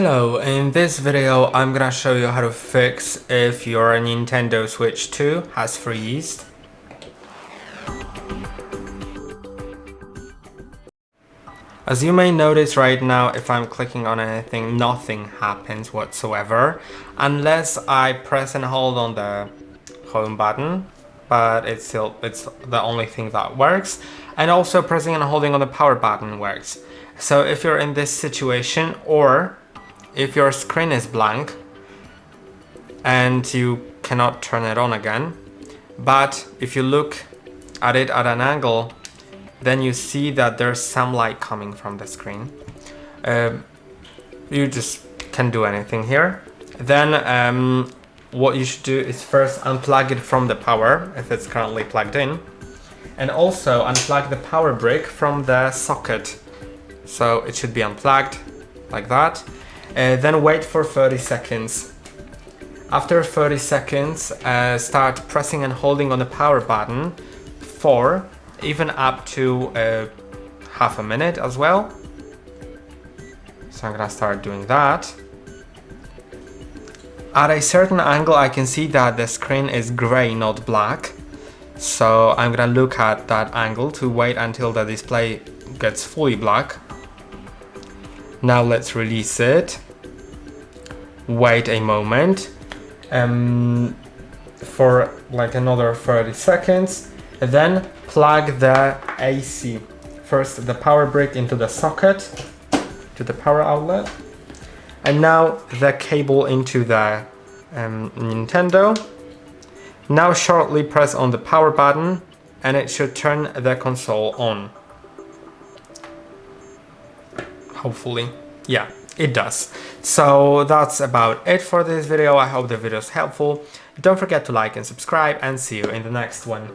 Hello, in this video I'm gonna show you how to fix if your Nintendo Switch 2 has freezed. As you may notice right now, if I'm clicking on anything, nothing happens whatsoever unless I press and hold on the home button, but it's the only thing that works, and also pressing and holding on the power button works. So if you're in this situation, or if your screen is blank and you cannot turn it on again, but if you look at it at an angle, then you see that there's some light coming from the screen. You just can't do anything here. Then what you should do is first unplug it from the power if it's currently plugged in, and also unplug the power brick from the socket. So it should be unplugged like that. Then wait for 30 seconds. After 30 seconds, start pressing and holding on the power button for even up to half a minute as well. So I'm gonna start doing that. At a certain angle I can see that the screen is gray, not black. So I'm gonna look at that angle to wait until the display gets fully black. Now let's release it. Wait a moment for like another 30 seconds. Then plug the AC. First the power brick into the socket, to the power outlet. And now the cable into the Nintendo. Now shortly press on the power button and it should turn the console on. Hopefully. Yeah, it does. So that's about it for this video. I hope the video is helpful. Don't forget to like and subscribe, and see you in the next one.